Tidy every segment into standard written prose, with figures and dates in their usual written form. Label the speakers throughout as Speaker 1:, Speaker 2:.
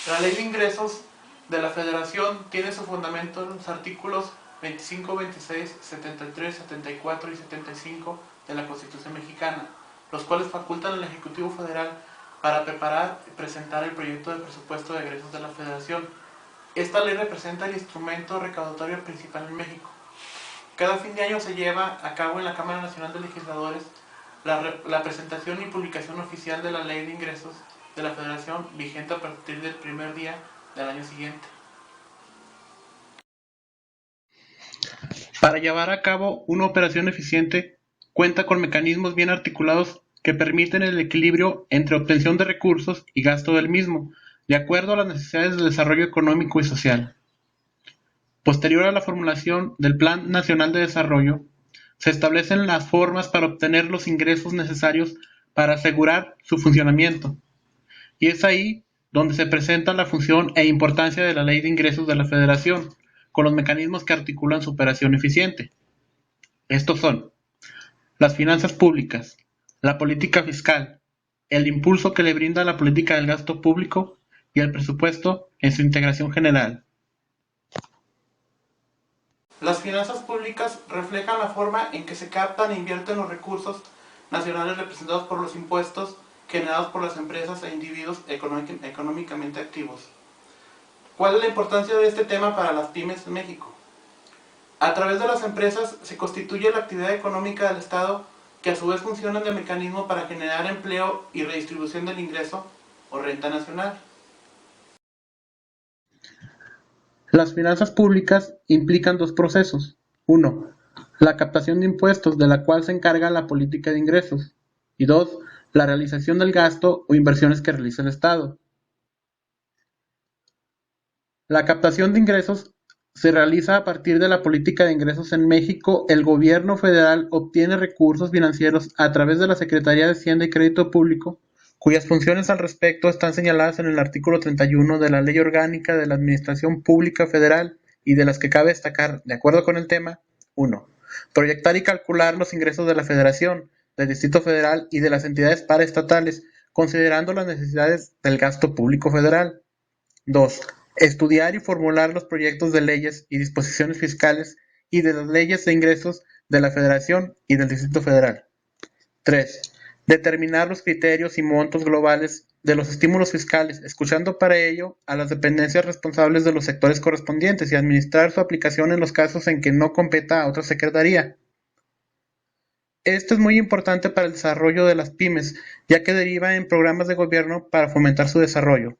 Speaker 1: La Ley de Ingresos de la Federación tiene su fundamento en los artículos 25, 26, 73, 74 y 75 de la Constitución Mexicana, los cuales facultan al Ejecutivo Federal para preparar y presentar el proyecto de presupuesto de egresos de la Federación. Esta ley representa el instrumento recaudatorio principal en México. Cada fin de año se lleva a cabo en la Cámara Nacional de Legisladores la presentación y publicación oficial de la Ley de Ingresos de la Federación, vigente a partir del primer día del año siguiente. Para llevar a cabo una operación eficiente, cuenta con mecanismos bien articulados que permiten el equilibrio entre obtención de recursos y gasto del mismo, de acuerdo a las necesidades de desarrollo económico y social. Posterior a la formulación del Plan Nacional de Desarrollo, se establecen las formas para obtener los ingresos necesarios para asegurar su funcionamiento. Y es ahí donde se presenta la función e importancia de la Ley de Ingresos de la Federación, con los mecanismos que articulan su operación eficiente. Estos son las finanzas públicas, la política fiscal, el impulso que le brinda la política del gasto público y el presupuesto en su integración general. Las finanzas públicas reflejan la forma en que se captan e invierten los recursos nacionales representados por los impuestos generados por las empresas e individuos económicamente activos. ¿Cuál es la importancia de este tema para las pymes en México? A través de las empresas se constituye la actividad económica del Estado, que a su vez funcionan de mecanismo para generar empleo y redistribución del ingreso o renta nacional. Las finanzas públicas implican dos procesos. Uno, la captación de impuestos, de la cual se encarga la política de ingresos. Y dos, la realización del gasto o inversiones que realiza el Estado. La captación de ingresos se realiza a partir de la política de ingresos en México. El gobierno federal obtiene recursos financieros a través de la Secretaría de Hacienda y Crédito Público, cuyas funciones al respecto están señaladas en el artículo 31 de la Ley Orgánica de la Administración Pública Federal, y de las que cabe destacar, de acuerdo con el tema: 1. Proyectar y calcular los ingresos de la Federación, del Distrito Federal y de las entidades paraestatales, considerando las necesidades del gasto público federal. 2. Estudiar y formular los proyectos de leyes y disposiciones fiscales y de las leyes de ingresos de la Federación y del Distrito Federal. 3. Determinar los criterios y montos globales de los estímulos fiscales, escuchando para ello a las dependencias responsables de los sectores correspondientes y administrar su aplicación en los casos en que no competa a otra secretaría. Esto es muy importante para el desarrollo de las pymes, ya que deriva en programas de gobierno para fomentar su desarrollo.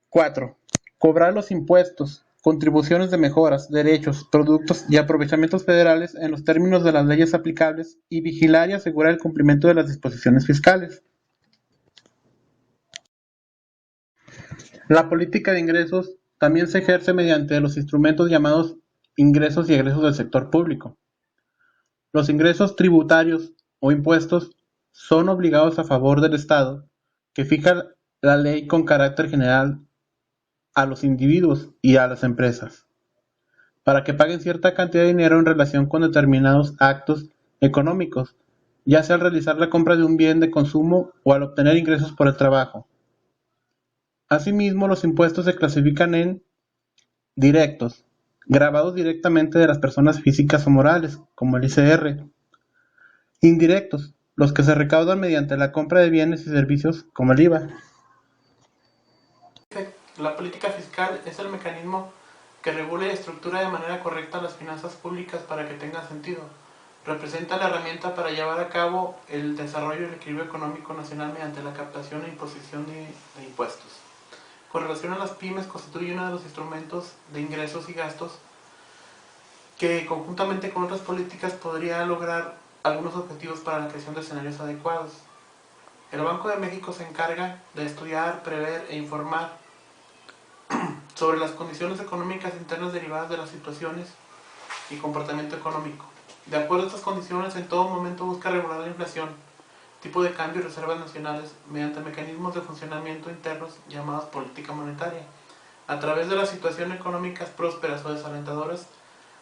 Speaker 1: 4. Cobrar los impuestos, contribuciones de mejoras, derechos, productos y aprovechamientos federales en los términos de las leyes aplicables y vigilar y asegurar el cumplimiento de las disposiciones fiscales. La política de ingresos también se ejerce mediante los instrumentos llamados ingresos y egresos del sector público. Los ingresos tributarios o impuestos son obligados a favor del Estado, que fija la ley con carácter general a los individuos y a las empresas, para que paguen cierta cantidad de dinero en relación con determinados actos económicos, ya sea al realizar la compra de un bien de consumo o al obtener ingresos por el trabajo. Asimismo, los impuestos se clasifican en directos, gravados directamente de las personas físicas o morales, como el ICR; indirectos, los que se recaudan mediante la compra de bienes y servicios, como el IVA. La política fiscal es el mecanismo que regula y estructura de manera correcta las finanzas públicas para que tengan sentido. Representa la herramienta para llevar a cabo el desarrollo y el equilibrio económico nacional mediante la captación e imposición de impuestos. Con relación a las pymes, constituye uno de los instrumentos de ingresos y gastos que, conjuntamente con otras políticas, podría lograr algunos objetivos para la creación de escenarios adecuados. El Banco de México se encarga de estudiar, prever e informar sobre las condiciones económicas internas derivadas de las situaciones y comportamiento económico. De acuerdo a estas condiciones, en todo momento busca regular la inflación, tipo de cambio y reservas nacionales mediante mecanismos de funcionamiento internos llamados política monetaria. A través de las situaciones económicas prósperas o desalentadoras,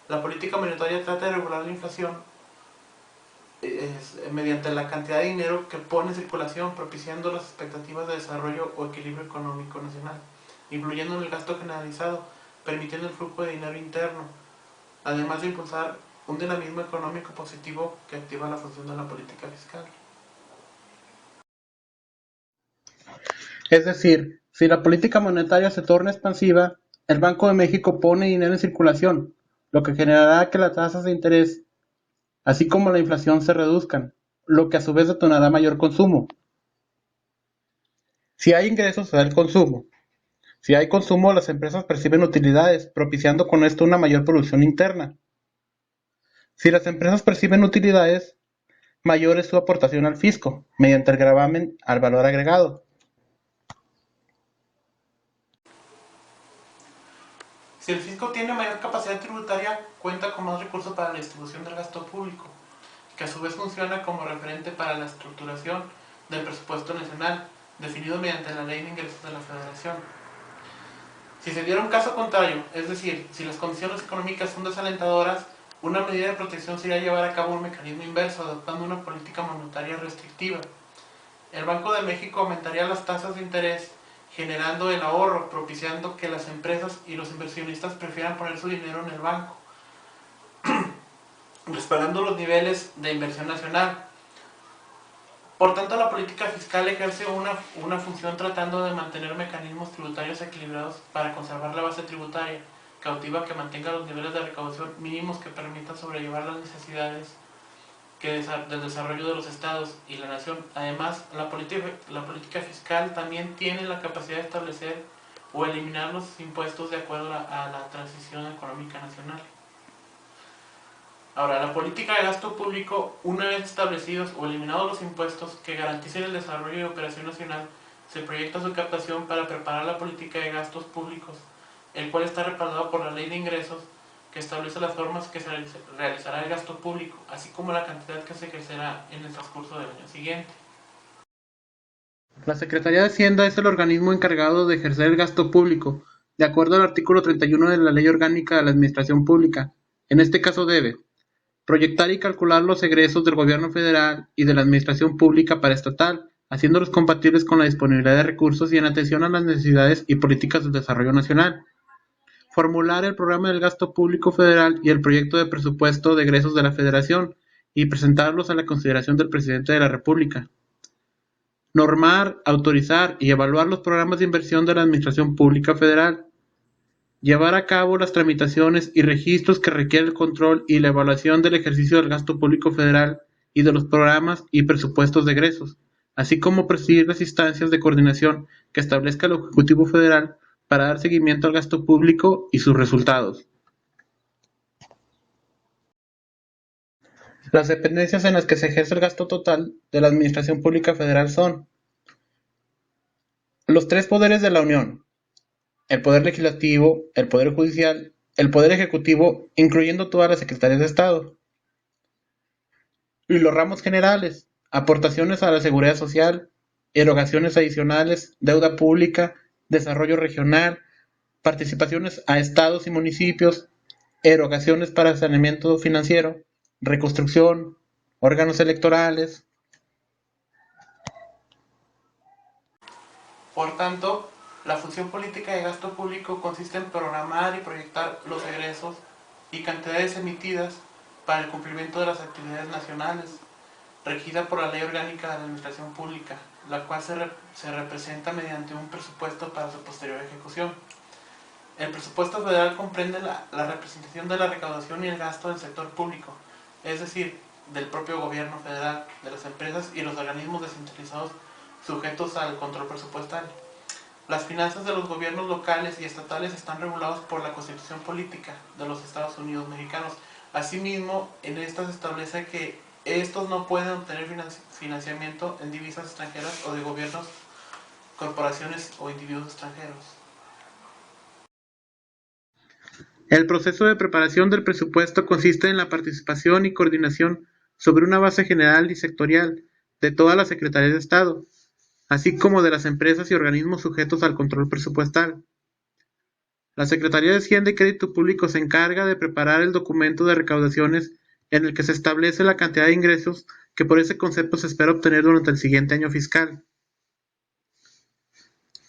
Speaker 1: la política monetaria trata de regular la inflación mediante la cantidad de dinero que pone en circulación, propiciando las expectativas de desarrollo o equilibrio económico nacional, influyendo en el gasto generalizado, permitiendo el flujo de dinero interno, además de impulsar un dinamismo económico positivo que activa la función de la política fiscal. Es decir, si la política monetaria se torna expansiva, el Banco de México pone dinero en circulación, lo que generará que las tasas de interés, así como la inflación, se reduzcan, lo que a su vez detonará mayor consumo. Si hay ingresos, se da el consumo. Si hay consumo, las empresas perciben utilidades, propiciando con esto una mayor producción interna. Si las empresas perciben utilidades, mayor es su aportación al fisco, mediante el gravamen al valor agregado. Si el fisco tiene mayor capacidad tributaria, cuenta con más recursos para la distribución del gasto público, que a su vez funciona como referente para la estructuración del presupuesto nacional, definido mediante la Ley de Ingresos de la Federación. Si se diera un caso contrario, es decir, si las condiciones económicas son desalentadoras, una medida de protección sería llevar a cabo un mecanismo inverso, adoptando una política monetaria restrictiva. El Banco de México aumentaría las tasas de interés, generando el ahorro, propiciando que las empresas y los inversionistas prefieran poner su dinero en el banco, respaldando los niveles de inversión nacional. Por tanto, la política fiscal ejerce una función tratando de mantener mecanismos tributarios equilibrados para conservar la base tributaria cautiva que mantenga los niveles de recaudación mínimos que permitan sobrellevar las necesidades del desarrollo de los estados y la nación. Además, la política fiscal también tiene la capacidad de establecer o eliminar los impuestos de acuerdo a la transición económica nacional. Ahora, la política de gasto público, una vez establecidos o eliminados los impuestos que garanticen el desarrollo y operación nacional, se proyecta su captación para preparar la política de gastos públicos, el cual está respaldado por la Ley de Ingresos, que establece las formas que se realizará el gasto público, así como la cantidad que se ejercerá en el transcurso del año siguiente. La Secretaría de Hacienda es el organismo encargado de ejercer el gasto público, de acuerdo al artículo 31 de la Ley Orgánica de la Administración Pública. En este caso debe proyectar y calcular los egresos del gobierno federal y de la administración pública paraestatal, haciéndolos compatibles con la disponibilidad de recursos y en atención a las necesidades y políticas del desarrollo nacional. Formular el programa del gasto público federal y el proyecto de presupuesto de egresos de la Federación y presentarlos a la consideración del Presidente de la República. Normar, autorizar y evaluar los programas de inversión de la Administración Pública Federal. Llevar a cabo las tramitaciones y registros que requiere el control y la evaluación del ejercicio del gasto público federal y de los programas y presupuestos de egresos, así como presidir las instancias de coordinación que establezca el Ejecutivo Federal para dar seguimiento al gasto público y sus resultados. Las dependencias en las que se ejerce el gasto total de la Administración Pública Federal son los tres poderes de la Unión: el Poder Legislativo, el Poder Judicial, el Poder Ejecutivo, incluyendo todas las secretarías de Estado. Y los ramos generales: aportaciones a la seguridad social, erogaciones adicionales, deuda pública, desarrollo regional, participaciones a estados y municipios, erogaciones para saneamiento financiero, reconstrucción, órganos electorales. Por tanto, la función política de gasto público consiste en programar y proyectar los egresos y cantidades emitidas para el cumplimiento de las actividades nacionales, regida por la Ley Orgánica de la Administración Pública, la cual se representa mediante un presupuesto para su posterior ejecución. El presupuesto federal comprende la representación de la recaudación y el gasto del sector público, es decir, del propio gobierno federal, de las empresas y los organismos descentralizados sujetos al control presupuestal. Las finanzas de los gobiernos locales y estatales están regulados por la Constitución Política de los Estados Unidos Mexicanos. Asimismo, en esta se establece que estos no pueden obtener financiamiento en divisas extranjeras o de gobiernos, corporaciones o individuos extranjeros. El proceso de preparación del presupuesto consiste en la participación y coordinación sobre una base general y sectorial de todas las secretarías de Estado, así como de las empresas y organismos sujetos al control presupuestal. La Secretaría de Hacienda y Crédito Público se encarga de preparar el documento de recaudaciones en el que se establece la cantidad de ingresos que por ese concepto se espera obtener durante el siguiente año fiscal.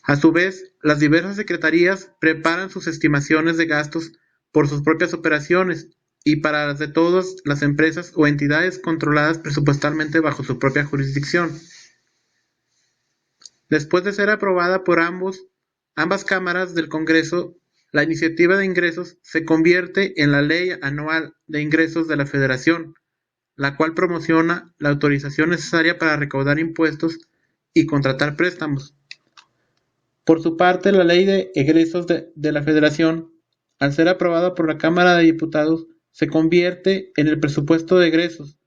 Speaker 1: A su vez, las diversas secretarías preparan sus estimaciones de gastos por sus propias operaciones y para las de todas las empresas o entidades controladas presupuestalmente bajo su propia jurisdicción. Después de ser aprobada por ambas cámaras del Congreso, la iniciativa de ingresos se convierte en la Ley Anual de Ingresos de la Federación, la cual promociona la autorización necesaria para recaudar impuestos y contratar préstamos. Por su parte, la Ley de Egresos de la Federación, al ser aprobada por la Cámara de Diputados, se convierte en el presupuesto de egresos,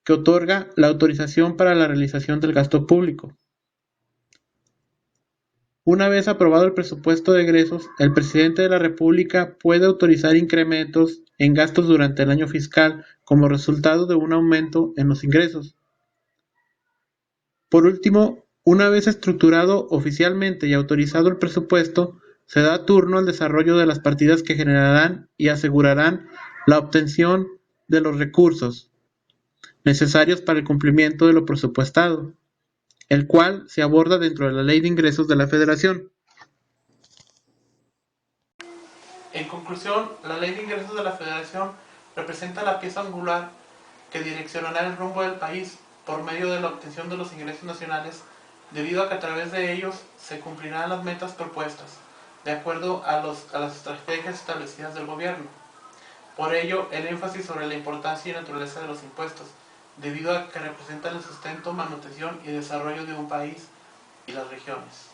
Speaker 1: que otorga la autorización para la realización del gasto público. Una vez aprobado el presupuesto de egresos, el presidente de la República puede autorizar incrementos en gastos durante el año fiscal como resultado de un aumento en los ingresos. Por último, una vez estructurado oficialmente y autorizado el presupuesto, se da turno al desarrollo de las partidas que generarán y asegurarán la obtención de los recursos necesarios para el cumplimiento de lo presupuestado, el cual se aborda dentro de la Ley de Ingresos de la Federación. En conclusión, la Ley de Ingresos de la Federación representa la pieza angular que direccionará el rumbo del país por medio de la obtención de los ingresos nacionales, debido a que a través de ellos se cumplirán las metas propuestas, de acuerdo a las estrategias establecidas del gobierno. Por ello, el énfasis sobre la importancia y naturaleza de los impuestos, debido a que representan el sustento, manutención y desarrollo de un país y las regiones.